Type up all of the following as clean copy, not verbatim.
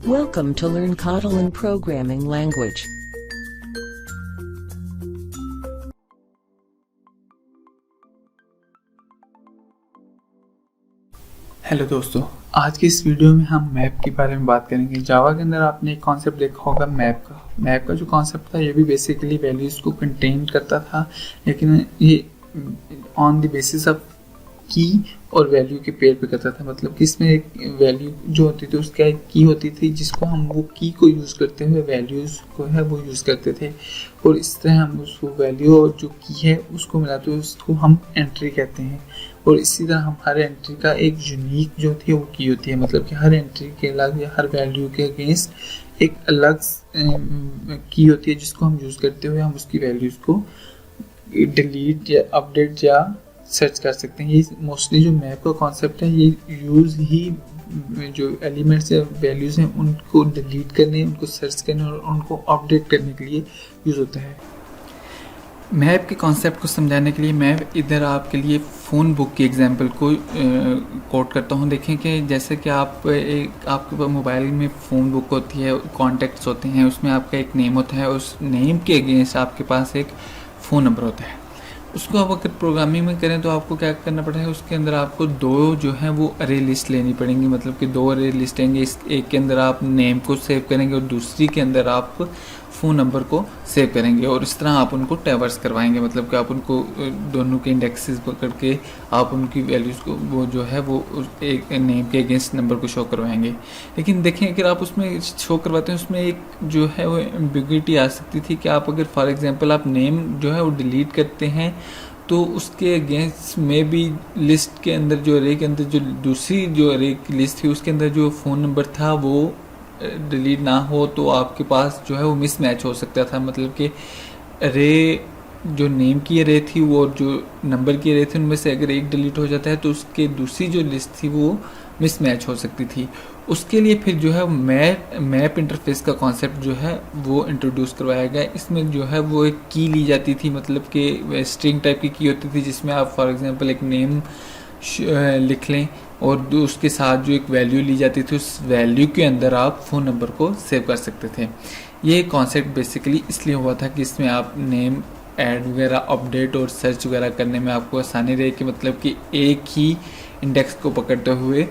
Welcome to Learn Catalan Programming Language. Hello दोस्तों, आज की इस वीडियो में हम मैप के बारे में बात करेंगे। जावा के अंदर आपने एक कॉन्सेप्ट देखा होगा मैप का जो कॉन्सेप्ट था ये भी बेसिकली वैल्यूज़ को कंटेन करता था, लेकिन ये ऑन द बेसिस ऑफ की और वैल्यू के पेयर पे करता था। मतलब कि इसमें एक वैल्यू जो होती थी उसका एक की होती थी जिसको हम वो की को यूज़ करते हुए वैल्यूज़ को है वो यूज़ करते थे, और इस तरह हम उसको वैल्यू और जो की है उसको मिलाते हुए उसको हम एंट्री कहते हैं। और इसी तरह हम हर एंट्री का एक यूनिक जो थी वो की होती है, मतलब कि हर एंट्री के अलग या हर वैल्यू के अगेंस्ट एक अलग की होती है जिसको हम यूज़ करते हुए हम उसकी वैल्यूज़ को डिलीट या अपडेट या सर्च कर सकते हैं। ये मोस्टली जो मैप का कॉन्सेप्ट है ये यूज़ ही जो एलिमेंट्स या वैल्यूज़ हैं उनको डिलीट करने, उनको सर्च करने और उनको अपडेट करने के लिए यूज़ होता है। मैप के कॉन्सेप्ट को समझाने के लिए मैं इधर आपके लिए फ़ोन बुक की एग्जांपल को कोट करता हूँ। देखें कि जैसे कि आपके मोबाइल में फ़ोन बुक होती है, कॉन्टैक्ट्स होते हैं, उसमें आपका एक नेम होता है, उस नेम के अगेंस्ट आपके पास एक फ़ोन नंबर होता है। उसको आप अगर प्रोग्रामिंग में करें तो आपको क्या करना पड़ेगा, उसके अंदर आपको दो जो है वो अरे लिस्ट लेनी पड़ेंगी। मतलब कि दो अरे लिस्ट लेंगे, इस एक के अंदर आप नेम को सेव करेंगे और दूसरी के अंदर आप फ़ोन नंबर को सेव करेंगे, और इस तरह आप उनको ट्रैवर्स करवाएंगे। मतलब कि आप उनको दोनों के इंडेक्सेस पकड़ के आप उनकी वैल्यूज़ को वो जो है वो एक नेम के अगेंस्ट नंबर को शो करवाएंगे। लेकिन देखें अगर आप उसमें शो करवाते हैं उसमें एक जो है वो एम्बिग्विटी आ सकती थी कि आप अगर फॉर एग्जांपल आप नेम जो है वो डिलीट करते हैं तो उसके अगेंस्ट में भी लिस्ट के अंदर जो अरे के अंदर जो दूसरी जो अरे की लिस्ट थी उसके अंदर जो फ़ोन नंबर था वो डिलीट ना हो तो आपके पास जो है वो मिसमैच हो सकता था। मतलब कि अरे जो नेम की अरे थी वो जो नंबर की अरे थी उनमें से अगर एक डिलीट हो जाता है तो उसके दूसरी जो लिस्ट थी वो मिसमैच हो सकती थी। उसके लिए फिर जो है मैप इंटरफेस का कॉन्सेप्ट जो है वो इंट्रोड्यूस करवाया गया। इसमें जो है वो एक की ली जाती थी, मतलब कि स्ट्रिंग टाइप की होती थी जिसमें आप फॉर एग्जांपल एक नेम लिख लें और उसके साथ जो एक वैल्यू ली जाती थी उस वैल्यू के अंदर आप फ़ोन नंबर को सेव कर सकते थे। ये कॉन्सेप्ट बेसिकली इसलिए हुआ था कि इसमें आप नेम ऐड वगैरह अपडेट और सर्च वगैरह करने में आपको आसानी रहे, कि मतलब कि एक ही इंडेक्स को पकड़ते हुए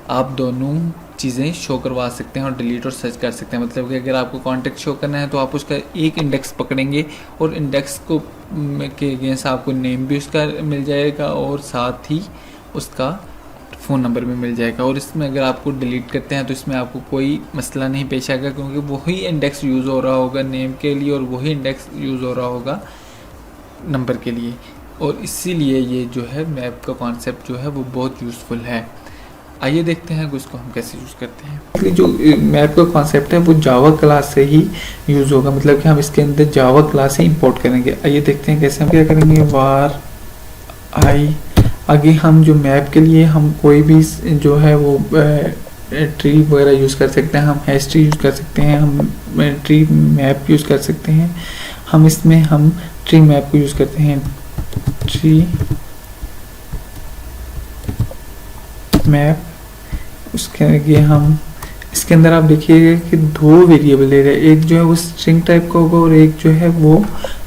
आप दोनों चीज़ें शो करवा सकते हैं और डिलीट और सर्च कर सकते हैं। मतलब कि अगर आपको कॉन्टेक्ट शो करना है तो आप उसका एक इंडेक्स पकड़ेंगे और इंडेक्स को के अगेंस्ट आपको नेम भी उसका मिल जाएगा और साथ ही उसका फ़ोन नंबर भी मिल जाएगा। और इसमें अगर आपको डिलीट करते हैं तो इसमें आपको कोई मसला नहीं पेश आएगा, क्योंकि वही इंडेक्स यूज़ हो रहा होगा नेम के लिए और वही इंडेक्स यूज़ हो रहा होगा नंबर के लिए। और इसीलिए ये जो है मैप का कॉन्सेप्ट जो है वो बहुत यूज़फुल है। आइए देखते हैं कि उसको हम कैसे यूज़ करते हैं। जो मैप का कॉन्सेप्ट है वो जावा क्लास से ही यूज़ होगा, मतलब कि हम इसके अंदर जावा क्लास ही इंपोर्ट करेंगे। आइए देखते हैं कैसे हम क्या करेंगे। var i आगे हम जो मैप के लिए हम कोई भी जो है वो ट्री वगैरह यूज़ कर सकते हैं, हम हैश ट्री यूज़ कर सकते हैं, हम ट्री मैप यूज़ कर सकते हैं। हम इसमें हम ट्री मैप को यूज़ करते हैं, ट्री मैप। उसके आगे हम इसके अंदर आप देखिएगा कि दो वेरिएबल ले रहे हैं, एक जो है वो स्ट्रिंग टाइप का होगा और एक जो है वो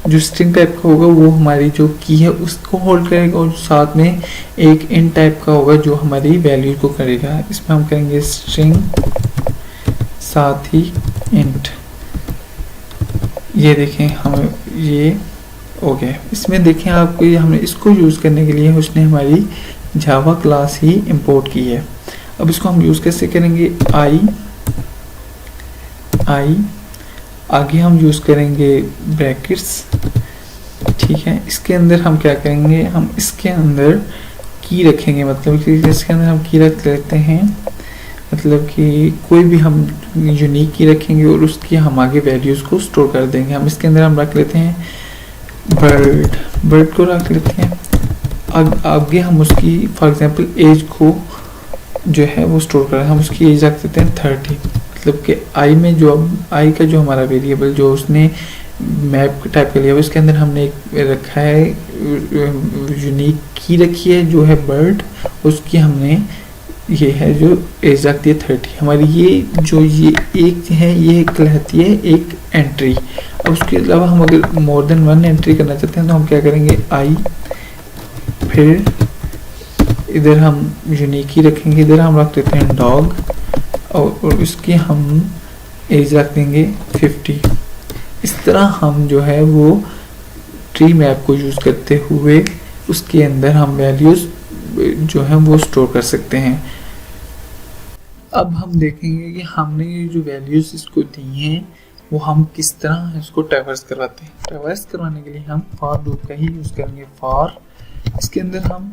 जो स्ट्रिंग टाइप का होगा वो हमारी जो की है उसको होल्ड करेगा, और साथ में एक इंट टाइप का होगा जो हमारी वैल्यू को करेगा। इसमें हम करेंगे स्ट्रिंग साथ ही इंट। ये देखें हम ये हो गया। इसमें देखें आपको हमने इसको यूज़ करने के लिए उसने हमारी जावा क्लास ही इंपोर्ट की है। अब इसको हम यूज़ कैसे करेंगे। आई आगे हम यूज़ करेंगे ब्रैकेट्स, ठीक है। इसके अंदर हम क्या करेंगे, हम इसके अंदर की रखेंगे, मतलब कि इसके अंदर हम की रख लेते हैं, मतलब कि कोई भी हम यूनिक की रखेंगे और उसकी हम आगे वैल्यूज़ को स्टोर कर देंगे। हम इसके अंदर हम रख लेते हैं बर्ड को रख लेते हैं। आगे हम उसकी फॉर एग्जांपल एज को जो है वो स्टोर करें, हम उसकी एज रख देते हैं 30। मतलब कि आई में जो आई का जो हमारा वेरिएबल जो उसने मैप टाइप का लिया उसके अंदर हमने एक रखा है यूनिक की रखी है जो है बर्ड, उसकी हमने ये है जो एज रखती है 30 हमारी, ये जो ये एक है ये कहलाती है एक एंट्री। अब उसके अलावा हम अगर मोर देन 1 एंट्री करना चाहते हैं तो हम क्या करेंगे, आई, फिर इधर हम यूनिक ही रखेंगे, इधर हम रख देते हैं डॉग और इसकी हम एज रख देंगे 50। इस तरह हम जो है वो ट्री मैप को यूज़ करते हुए उसके अंदर हम वैल्यूज़ जो है वो स्टोर कर सकते हैं। अब हम देखेंगे कि हमने ये जो वैल्यूज़ इसको दी हैं वो हम किस तरह इसको ट्रैवर्स करवाते हैं। ट्रैवर्स करवाने के लिए हम फॉर लूप का ही यूज़ करेंगे। फॉर इसके अंदर हम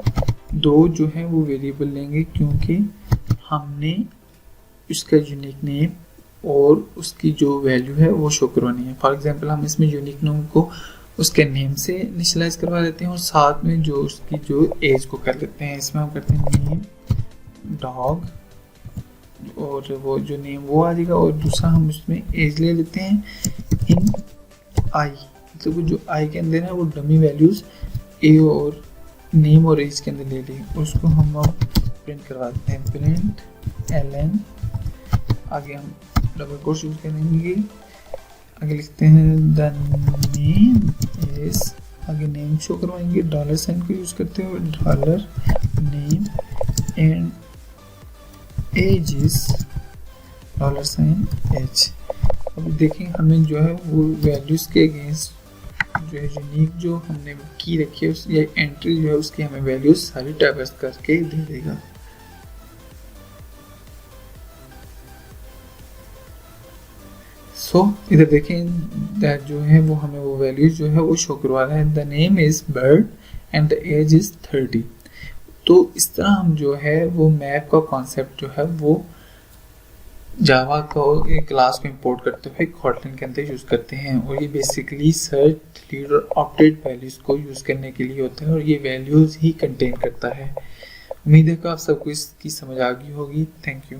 दो जो है वो वेरिएबल लेंगे क्योंकि हमने इसका यूनिक नेम और उसकी जो वैल्यू है वो शो करवानी है। फॉर एग्जांपल हम इसमें यूनिक नेम को उसके नेम से इनिशियलाइज करवा देते हैं और साथ में जो उसकी जो एज को कर लेते हैं। इसमें हम करते हैं नेम डॉग और वो जो नेम वो आ जाएगा और दूसरा हम उसमें एज ले लेते हैं इन आई, मतलब जो आई के अंदर है वो डमी वैल्यूज ए और नेम और एज के अंदर ले ली, उसको हम अब प्रिंट करवा देते हैं। प्रिंट ln, आगे हम डबल कोट्स यूज करेंगे, आगे लिखते हैं द नेम इज, आगे नेम शो करवाएंगे, डॉलर साइन को यूज करते हुए dollar name and age is dollar sign age. अब देखें हमें जो है वो वैल्यूज के अगेंस्ट जो है यूनिक जो हमने की रखी है उस या एंट्री जो है उसकी हमें वैल्यूज सारी ट्रैवर्स करके दे देगा। सो इधर देखें दैट जो है वो हमें वो वैल्यूज जो है वो शो करवा रहा है। The name is bird and the age is 30। तो इस तरह हम जो है वो मैप का कॉन्सेप्ट जो है वो जावा को एक क्लास को इंपोर्ट करते हुए कॉटलिन के अंदर यूज करते हैं और ये बेसिकली सर्च, डिलीट और अपडेट वैल्यूज को यूज करने के लिए होते हैं और ये वैल्यूज ही कंटेन करता है। उम्मीद है कि आप सबको इसकी समझ आ गई होगी। Thank you.